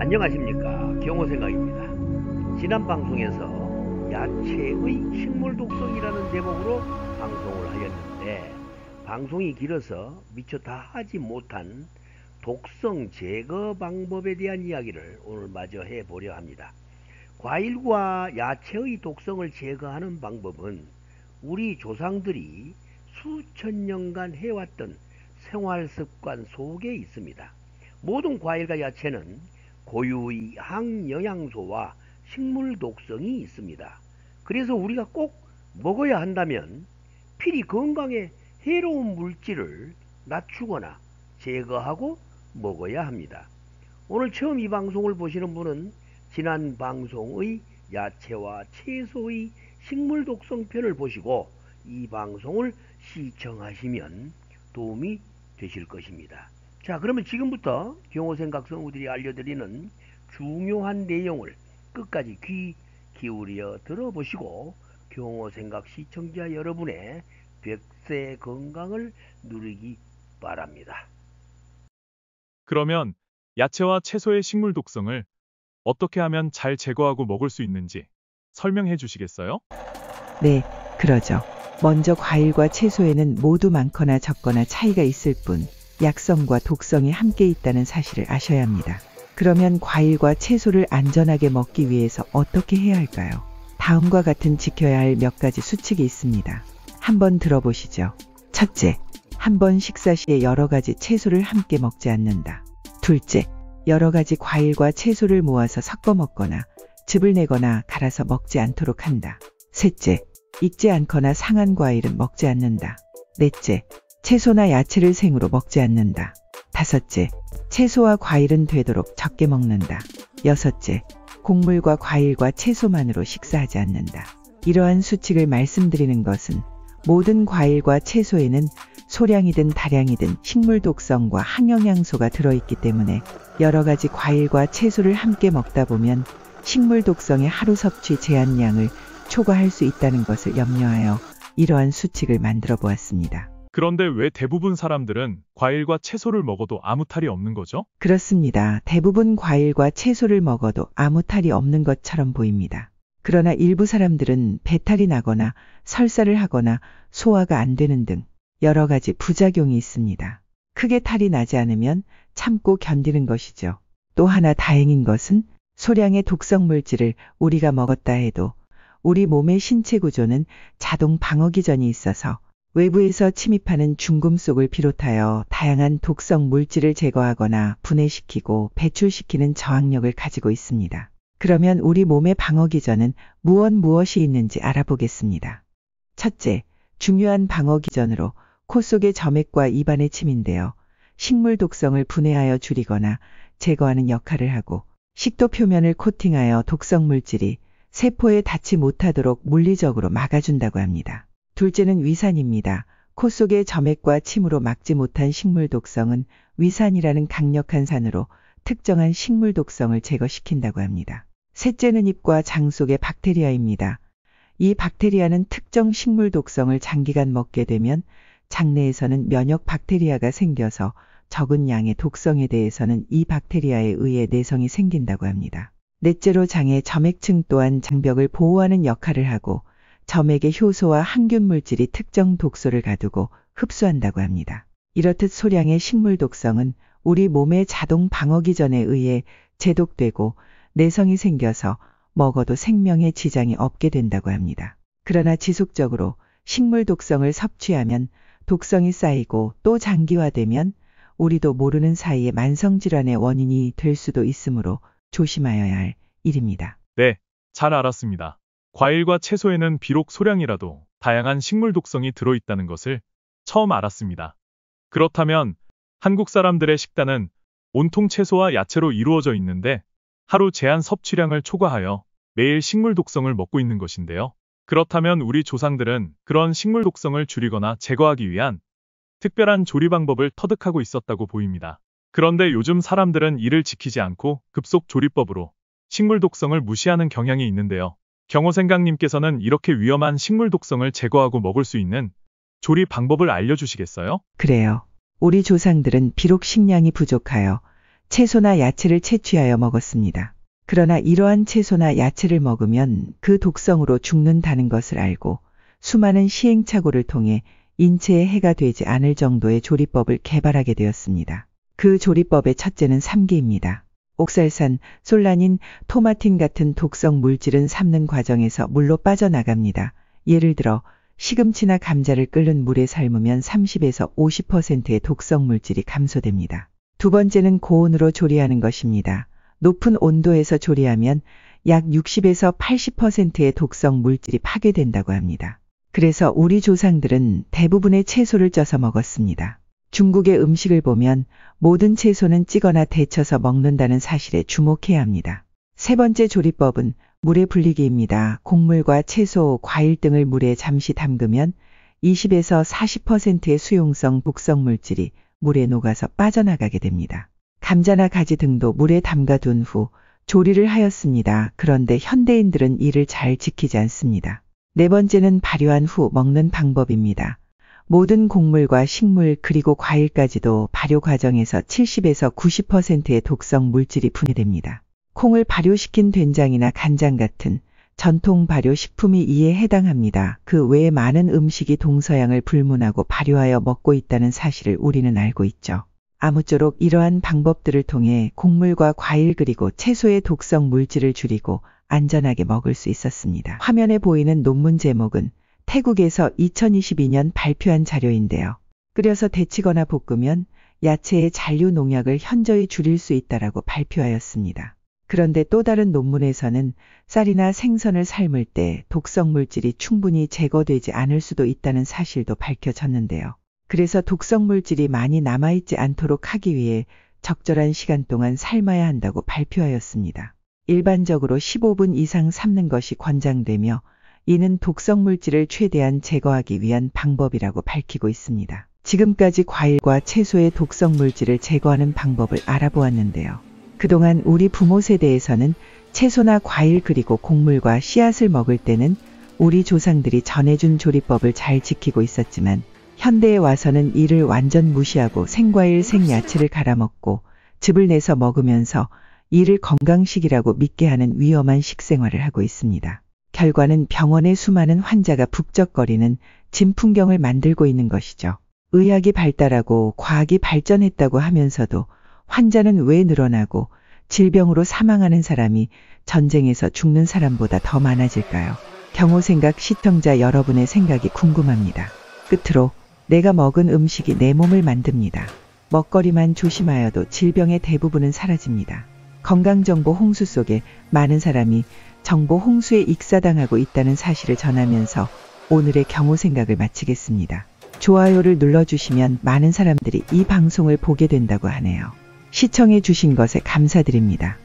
안녕하십니까, 경호생각입니다. 지난 방송에서 야채의 식물 독성이라는 제목으로 방송을 하였는데, 방송이 길어서 미처 다 하지 못한 독성 제거 방법에 대한 이야기를 오늘 마저 해보려 합니다. 과일과 야채의 독성을 제거하는 방법은 우리 조상들이 수천 년간 해왔던 생활습관 속에 있습니다. 모든 과일과 야채는 고유의 항영양소와 식물 독성이 있습니다. 그래서 우리가 꼭 먹어야 한다면 필히 건강에 해로운 물질을 낮추거나 제거하고 먹어야 합니다. 오늘 처음 이 방송을 보시는 분은 지난 방송의 야채와 채소의 식물 독성 편을 보시고 이 방송을 시청하시면 도움이 되실 것입니다. 자, 그러면 지금부터 경호생각 성우들이 알려드리는 중요한 내용을 끝까지 귀 기울여 들어보시고 경호생각 시청자 여러분의 100세 건강을 누리기 바랍니다. 그러면 야채와 채소의 식물 독성을 어떻게 하면 잘 제거하고 먹을 수 있는지 설명해 주시겠어요? 네, 그러죠. 먼저 과일과 채소에는 모두 많거나 적거나 차이가 있을 뿐 약성과 독성이 함께 있다는 사실을 아셔야 합니다. 그러면 과일과 채소를 안전하게 먹기 위해서 어떻게 해야 할까요? 다음과 같은 지켜야 할 몇 가지 수칙이 있습니다. 한번 들어보시죠. 첫째, 한 번 식사 시에 여러 가지 채소를 함께 먹지 않는다. 둘째, 여러 가지 과일과 채소를 모아서 섞어 먹거나 즙을 내거나 갈아서 먹지 않도록 한다. 셋째, 익지 않거나 상한 과일은 먹지 않는다. 넷째, 채소나 야채를 생으로 먹지 않는다. 다섯째, 채소와 과일은 되도록 적게 먹는다. 여섯째, 곡물과 과일과 채소만으로 식사하지 않는다. 이러한 수칙을 말씀드리는 것은 모든 과일과 채소에는 소량이든 다량이든 식물 독성과 항영양소가 들어있기 때문에 여러 가지 과일과 채소를 함께 먹다 보면 식물 독성의 하루 섭취 제한량을 초과할 수 있다는 것을 염려하여 이러한 수칙을 만들어 보았습니다. 그런데 왜 대부분 사람들은 과일과 채소를 먹어도 아무 탈이 없는 거죠? 그렇습니다. 대부분 과일과 채소를 먹어도 아무 탈이 없는 것처럼 보입니다. 그러나 일부 사람들은 배탈이 나거나 설사를 하거나 소화가 안 되는 등 여러 가지 부작용이 있습니다. 크게 탈이 나지 않으면 참고 견디는 것이죠. 또 하나 다행인 것은 소량의 독성 물질을 우리가 먹었다 해도 우리 몸의 신체 구조는 자동 방어 기전이 있어서 외부에서 침입하는 중금속을 비롯하여 다양한 독성 물질을 제거하거나 분해시키고 배출시키는 저항력을 가지고 있습니다. 그러면 우리 몸의 방어 기전은 무엇이 있는지 알아보겠습니다. 첫째, 중요한 방어 기전으로 코 속의 점액과 입안에 침인되어 식물 독성을 분해하여 줄이거나 제거하는 역할을 하고, 식도 표면을 코팅하여 독성 물질이 세포에 닿지 못하도록 물리적으로 막아준다고 합니다. 둘째는 위산입니다. 코 속의 점액과 침으로 막지 못한 식물 독성은 위산이라는 강력한 산으로 특정한 식물 독성을 제거시킨다고 합니다. 셋째는 입과 장 속의 박테리아입니다. 이 박테리아는 특정 식물 독성을 장기간 먹게 되면 장내에서는 면역 박테리아가 생겨서 적은 양의 독성에 대해서는 이 박테리아에 의해 내성이 생긴다고 합니다. 넷째로 장의 점액층 또한 장벽을 보호하는 역할을 하고 점액의 효소와 항균 물질이 특정 독소를 가두고 흡수한다고 합니다. 이렇듯 소량의 식물 독성은 우리 몸의 자동 방어 기전에 의해 제독되고 내성이 생겨서 먹어도 생명에 지장이 없게 된다고 합니다. 그러나 지속적으로 식물 독성을 섭취하면 독성이 쌓이고 또 장기화되면 우리도 모르는 사이에 만성질환의 원인이 될 수도 있으므로 조심하여야 할 일입니다. 네, 잘 알았습니다. 과일과 채소에는 비록 소량이라도 다양한 식물 독성이 들어있다는 것을 처음 알았습니다. 그렇다면 한국 사람들의 식단은 온통 채소와 야채로 이루어져 있는데 하루 제한 섭취량을 초과하여 매일 식물 독성을 먹고 있는 것인데요. 그렇다면 우리 조상들은 그런 식물 독성을 줄이거나 제거하기 위한 특별한 조리 방법을 터득하고 있었다고 보입니다. 그런데 요즘 사람들은 이를 지키지 않고 급속 조리법으로 식물 독성을 무시하는 경향이 있는데요. 경호생각님께서는 이렇게 위험한 식물 독성을 제거하고 먹을 수 있는 조리 방법을 알려주시겠어요? 그래요. 우리 조상들은 비록 식량이 부족하여 채소나 야채를 채취하여 먹었습니다. 그러나 이러한 채소나 야채를 먹으면 그 독성으로 죽는다는 것을 알고 수많은 시행착오를 통해 인체에 해가 되지 않을 정도의 조리법을 개발하게 되었습니다. 그 조리법의 첫째는 삶기입니다. 옥살산, 솔라닌, 토마틴 같은 독성 물질은 삶는 과정에서 물로 빠져나갑니다. 예를 들어 시금치나 감자를 끓는 물에 삶으면 30에서 50%의 독성 물질이 감소됩니다. 두 번째는 고온으로 조리하는 것입니다. 높은 온도에서 조리하면 약 60에서 80%의 독성 물질이 파괴된다고 합니다. 그래서 우리 조상들은 대부분의 채소를 쪄서 먹었습니다. 중국의 음식을 보면 모든 채소는 찌거나 데쳐서 먹는다는 사실에 주목해야 합니다. 세 번째 조리법은 물의 불리기입니다. 곡물과 채소, 과일 등을 물에 잠시 담그면 20에서 40%의 수용성 독성 물질이 물에 녹아서 빠져나가게 됩니다. 감자나 가지 등도 물에 담가둔 후 조리를 하였습니다. 그런데 현대인들은 이를 잘 지키지 않습니다. 네 번째는 발효한 후 먹는 방법입니다. 모든 곡물과 식물 그리고 과일까지도 발효 과정에서 70에서 90%의 독성 물질이 분해됩니다. 콩을 발효시킨 된장이나 간장 같은 전통 발효 식품이 이에 해당합니다. 그 외에 많은 음식이 동서양을 불문하고 발효하여 먹고 있다는 사실을 우리는 알고 있죠. 아무쪼록 이러한 방법들을 통해 곡물과 과일 그리고 채소의 독성 물질을 줄이고 안전하게 먹을 수 있었습니다. 화면에 보이는 논문 제목은 태국에서 2022년 발표한 자료인데요. 끓여서 데치거나 볶으면 야채의 잔류 농약을 현저히 줄일 수 있다라고 발표하였습니다. 그런데 또 다른 논문에서는 쌀이나 생선을 삶을 때 독성 물질이 충분히 제거되지 않을 수도 있다는 사실도 밝혀졌는데요. 그래서 독성 물질이 많이 남아있지 않도록 하기 위해 적절한 시간 동안 삶아야 한다고 발표하였습니다. 일반적으로 15분 이상 삶는 것이 권장되며 이는 독성 물질을 최대한 제거하기 위한 방법이라고 밝히고 있습니다. 지금까지 과일과 채소의 독성 물질을 제거하는 방법을 알아보았는데요. 그동안 우리 부모 세대에서는 채소나 과일 그리고 곡물과 씨앗을 먹을 때는 우리 조상들이 전해준 조리법을 잘 지키고 있었지만 현대에 와서는 이를 완전 무시하고 생과일 생야채를 갈아먹고 즙을 내서 먹으면서 이를 건강식이라고 믿게 하는 위험한 식생활을 하고 있습니다. 결과는 병원의 수많은 환자가 북적거리는 진풍경을 만들고 있는 것이죠. 의학이 발달하고 과학이 발전했다고 하면서도 환자는 왜 늘어나고 질병으로 사망하는 사람이 전쟁에서 죽는 사람보다 더 많아질까요? 경호생각 시청자 여러분의 생각이 궁금합니다. 끝으로 내가 먹은 음식이 내 몸을 만듭니다. 먹거리만 조심하여도 질병의 대부분은 사라집니다. 건강정보 홍수 속에 많은 사람이 정보 홍수에 익사당하고 있다는 사실을 전하면서 오늘의 경호생각을 마치겠습니다. 좋아요를 눌러주시면 많은 사람들이 이 방송을 보게 된다고 하네요. 시청해 주신 것에 감사드립니다.